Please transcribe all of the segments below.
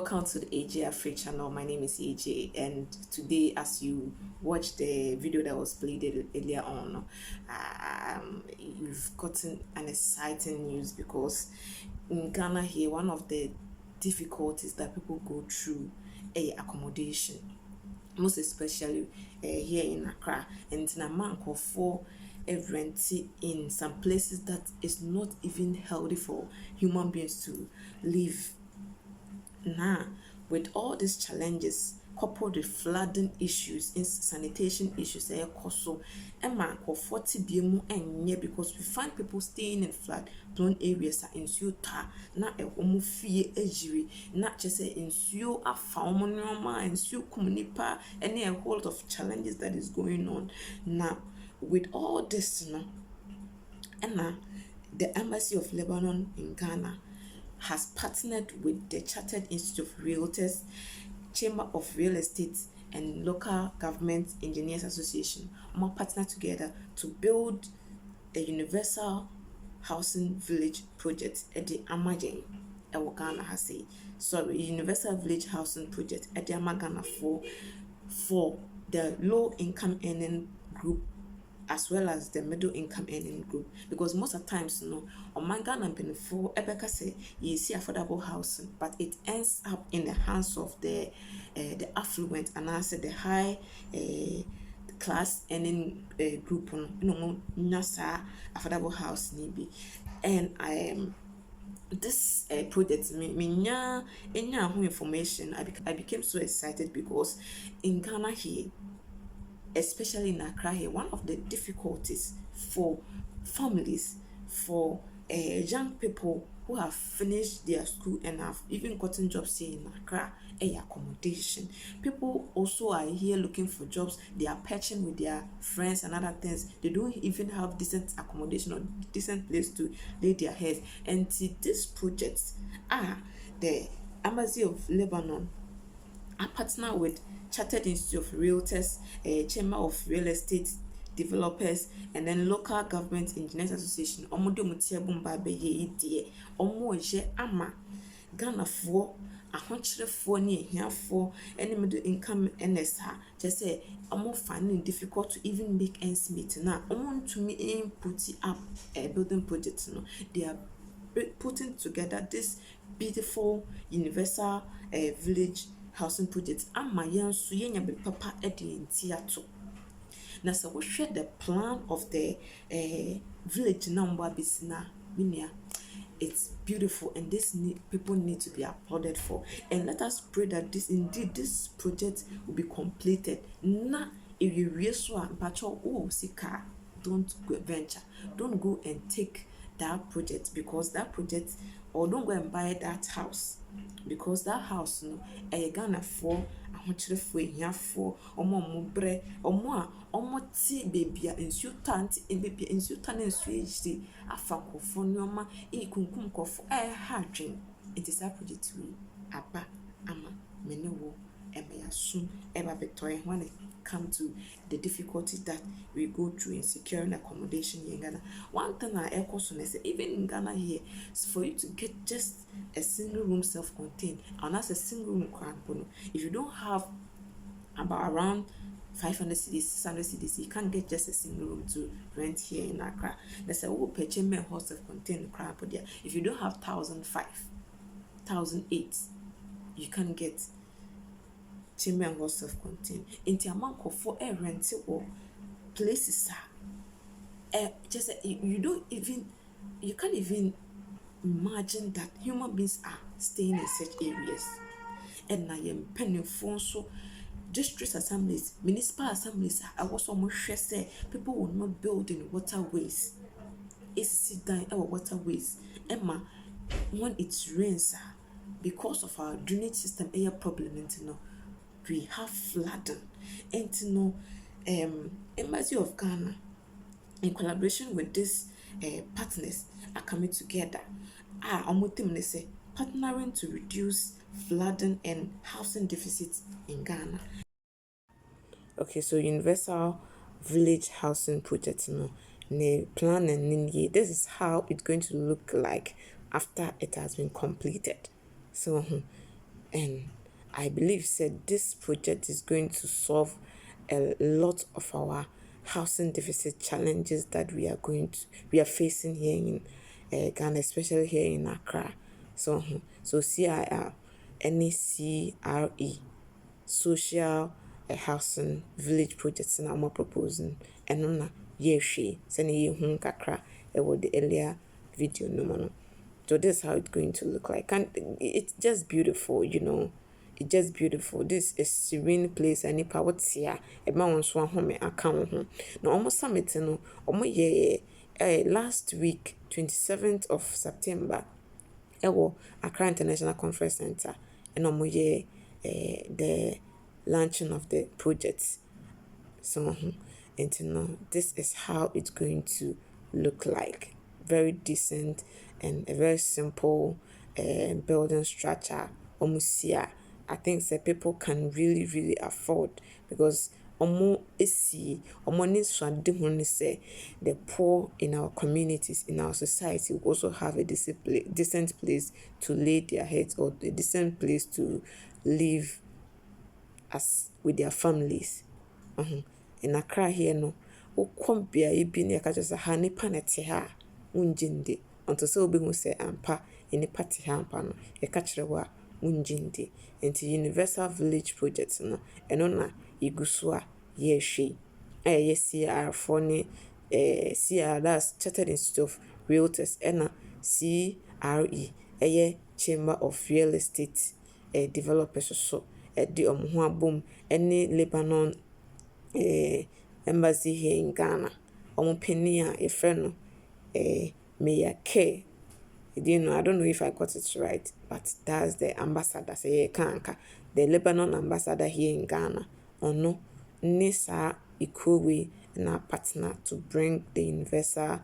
Welcome to the AJ Afri channel. My name is AJ, and today, as you watch the video that was played earlier on, you've gotten an exciting news because in Ghana here, one of the difficulties that people go through is accommodation, most especially here in Accra, and in a man for renting in some places that is not even healthy for human beings to live. Now, with all these challenges, coupled with flooding issues, in sanitation issues, so Emma or 40 BMO and yeah, because we find people staying in flood prone areas in Suta, not a woman fear ejiri, not just in Su a faumonioma and Su Kumunipa, and a whole lot of challenges that is going on. Now, with all this, Emma, the Embassy of Lebanon in Ghana has partnered with the Chartered Institute of Realtors, Chamber of Real Estate, and Local Government Engineers Association. More partner together to build a universal housing village project at the Amagin. Ghana has said, sorry, universal village housing project at the Amagana for the low income earning group as well as the middle income earning group, because most of the times on my Ghana for Ebeka say you see affordable housing, but it ends up in the hands of the affluent and also the high class earning group nasa affordable house maybe. And I am this project me information. I became so excited because in Ghana here, especially in Accra here, one of the difficulties for families, for young people who have finished their school and have even gotten jobs here in Accra, accommodation. People also are here looking for jobs. They are patching with their friends and other things. They don't even have decent accommodation or decent place to lay their heads. And see, these projects are the Embassy of Lebanon I partner with Chartered Institute of Realtors, Chamber of Real Estate Developers, and then Local Government Engineers Association. Omodo mutia bumba be ye die. Omo je ama Ghana for ahokyerefo ne ehiafo any middle income earners ha. Just say omo finding difficult to even make ends meet na. Omo to me input up a building project no. They are putting together this beautiful universal village housing project ama yanso yenya be papa edentiato. Na so we share the plan of the village number bisina minia. It's beautiful, and people need to be applauded for. And let us pray that this project will be completed. Na if you reso pacho sika, don't go venture. Don't go and take that project because that project, or don't go and buy that house because that house Ghana for ahokyerefo ehiafo omo bre omo ti baby ensu tant baby ensu tan ensu ejisi afa kofo nyoma kunkum kofo ha dwen. It is that project we aba ama menewo soon eba betoy when it come to the difficulties that we go through in securing accommodation here in Ghana. One thing I echo so is even in Ghana here, so for you to get just a single room self-contained, and that's a single room crowd, if you don't have about around 500 cedis, 600 cedis, you can't get just a single room to rent here in Accra. There's a whole pecheme house self-contained crowd there. If you don't have 1,005, 1,008, you can't get chamber and was self-contained. In the amount of for a rent or places just you can't even imagine that human beings are staying in such areas. And I am penny for so district assemblies, municipal assemblies, I was almost sure say people will not build in waterways. It's sit down our waterways. Emma, when it rains, because of our drainage system air problem, we have flooding. And Embassy of Ghana, in collaboration with these partners, are coming together. Say partnering to reduce flooding and housing deficits in Ghana. Okay, so universal village housing project, plan and this is how it's going to look like after it has been completed. So And I believe said this project is going to solve a lot of our housing deficit challenges that we are facing here in Ghana, especially here in Accra. So CIR, NECRE, social housing village projects na I'm proposing and na yehwe send ye hu kakra with the earlier video no. So this is how it's going to look like. And it's just beautiful, It's just beautiful. This is serene place and nipa what's here. Eba won so home account ho. No almost summit no. Omo ye last week 27th of September. Ewo Accra International Conference Center. And omo ye the launching of the project. So this is how it's going to look like. Very decent and a very simple building structure. Almost here, I think that people can really afford, because say the poor in our communities, in our society, will also have a decent place to lay their heads, or a decent place to live as with their families. In Accra here no, ukombia ibi ni akajosa ha nipa nete ha unjindi. Onto se obi hu se ampa nipa te ha ampa no e ka kire wa unjindi. Enti Universal Village Project no eno na iguso a ye hwe. Yes CR for ni CR, that's Chartered Institute of Realtors, ena CRE Chamber of Real Estate Developers so di omo ho abom ene Lebanon embassy here in Ghana. Omo penny a friend no Mayor K. I don't know if I got it right, but that's the ambassador. Say kanka, the Lebanon ambassador here in Ghana. Ono Nisa Ikowe and our partner to bring the Universal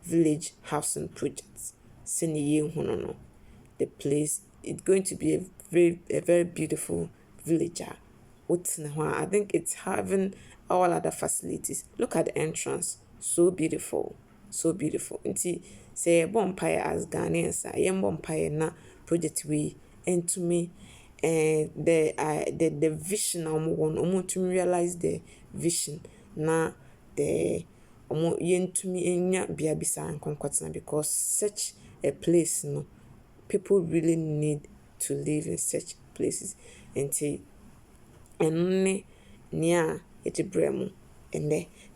Village Housing Projects. Seniye Honono. The place it's going to be a very beautiful villager. I think it's having all other facilities. Look at the entrance. So beautiful. So beautiful. Nti say bonfire as Ghanaians, I am bonfire na project we and to me the vision to realize the vision na the to me enya bia bisa nkonkotena, because such a place no people really need to live in such places. And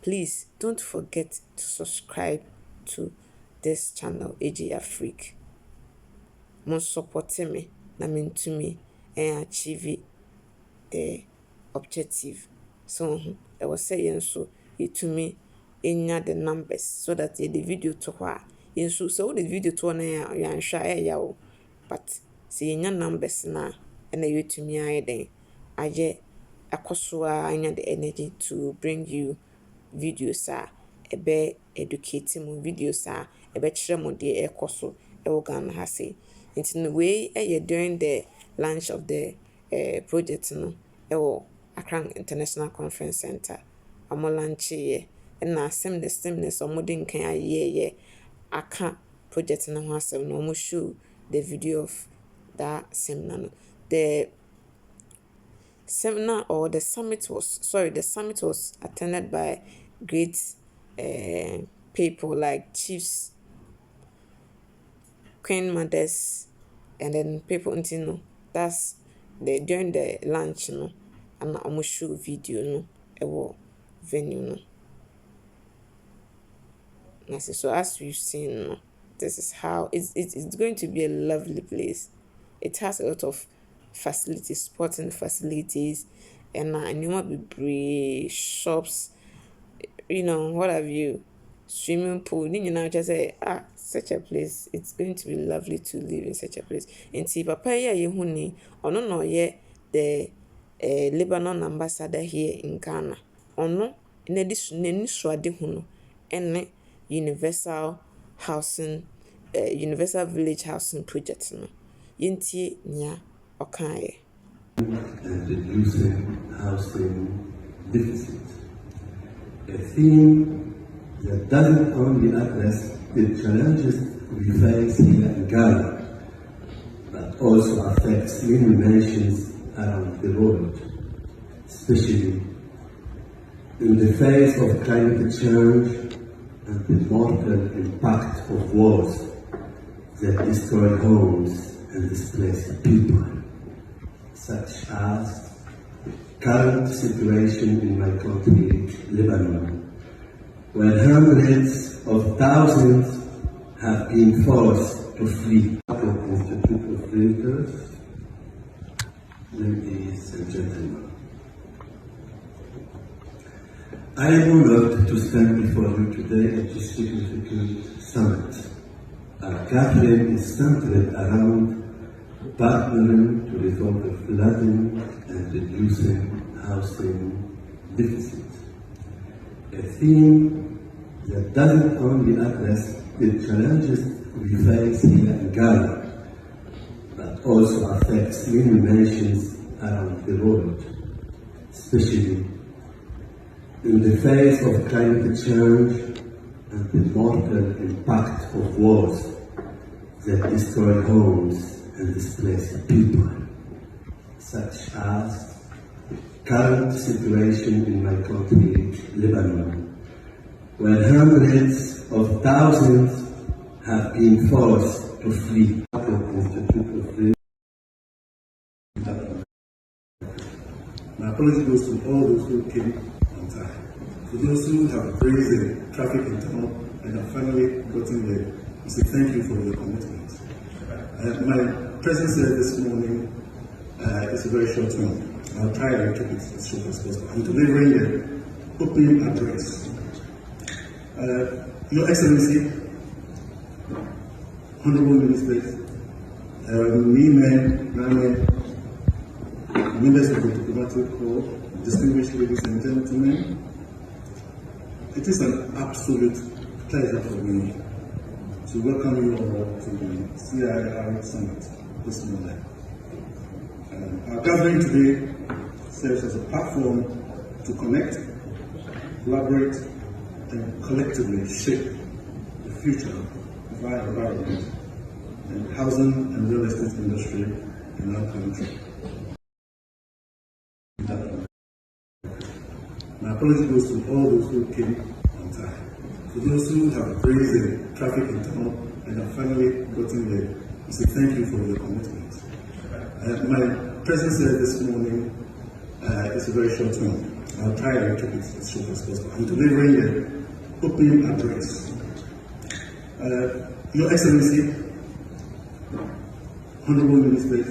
please don't forget to subscribe to this channel, AJ Afrique. Mon support me na to me and achieve the objective. So I was saying so it to me in the numbers so that the video to her in so the video to na ya share but see in numbers na and you to me I akosua anya the energy to bring you videos ebe educating videos ebe kire mo de ekoso Ghana ha say. In the way during the launch of the project no Accra International Conference Center amo launch ye na seamless omodin kan aye aka project no ho asem no mo show the video of that seminar no. The seminar or the summit was attended by great people like chiefs, queen mothers, and then people that's during the lunch and I'm show video venue so as we've seen this is how it's going to be a lovely place. It has a lot of facilities, sporting facilities, and shops, what have you, swimming pool. Just say such a place. It's going to be lovely to live in such a place. And see papa yehuni ono no ye the Lebanon ambassador here in Ghana. Ono in addition neni swade hunu ene Universal Village Housing Project no. Yintie nya okaye. And reducing housing deficit. A theme that doesn't only address the challenges we face here in Ghana, but also affects many nations around the world, especially in the face of climate change and the mortal impact of wars that destroy homes and displace people, such as the current situation in my country, Lebanon, where hundreds of thousands have been forced to flee. Institute of Leaders, ladies and gentlemen, I am honored to stand before you today at this significant summit. Our gathering is centered around partnering to resolve the flooding and reducing housing deficit, a theme that doesn't only address the challenges we face here in Ghana, but also affects many nations around the world, especially in the face of climate change and the mortal impact of wars that destroy homes and displace people, such as the current situation in my country, Lebanon, where hundreds of thousands have been forced to flee. My apology goes to all those who came on time. To those who have braved the traffic in town and have finally gotten there, I say thank you for your commitment. My presence here this morning is a very short one. I'll try to keep it as short as possible. I'm delivering the opening address. Your Excellency, Honorable Ministers, members of the diplomatic corps, distinguished ladies and gentlemen, it is an absolute pleasure for me to welcome you all to the CIR Summit this morning. Our gathering today serves as a platform to connect, collaborate, and collectively shape the future of our environment and housing and real estate industry in our country. My apology goes to all those who came on time. To those who have braved the traffic in town and have finally gotten there, I say thank you for your commitment. My presence here this morning is a very short one. I'll try to keep it as short as possible. I'm delivering the opening address. Your Excellency, Honorable Ministers,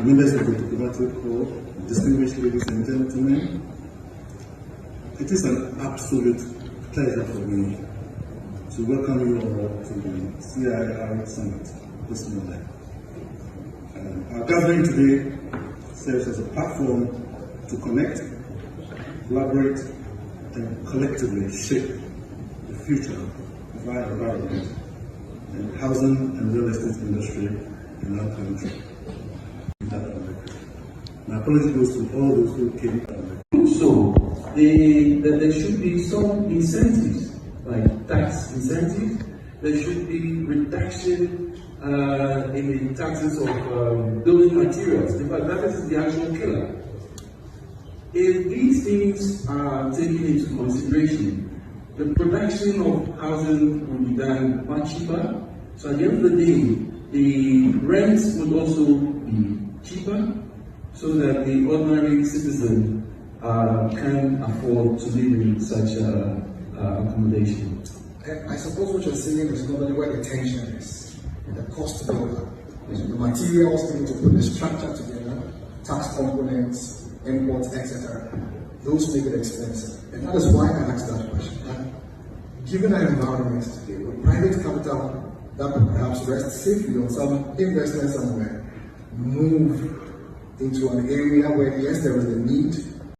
members of the diplomatic corps, distinguished ladies and gentlemen, it is an absolute pleasure for me to welcome you all to the CIR Summit this morning. Our gathering today serves as a platform to connect, collaborate, and collectively shape the future of our environment and housing and real estate industry in our country. My apology goes to all those who came. So, there should be some incentives, like tax incentives. There should be reduction in the taxes of building materials. In fact, that is the actual killer. If these things are taken into consideration, the production of housing will be done much cheaper. So at the end of the day, the rents would also be cheaper, so that the ordinary citizen can afford to live in such accommodation. I suppose what you're saying is normally where the tension is, the cost buildup. The materials need to put the structure together, tax components, imports, etc. Those make it expensive. And that is why I asked that question. Given our environment today, with private capital that could perhaps rest safely on some investment somewhere, move into an area where, yes, there is a need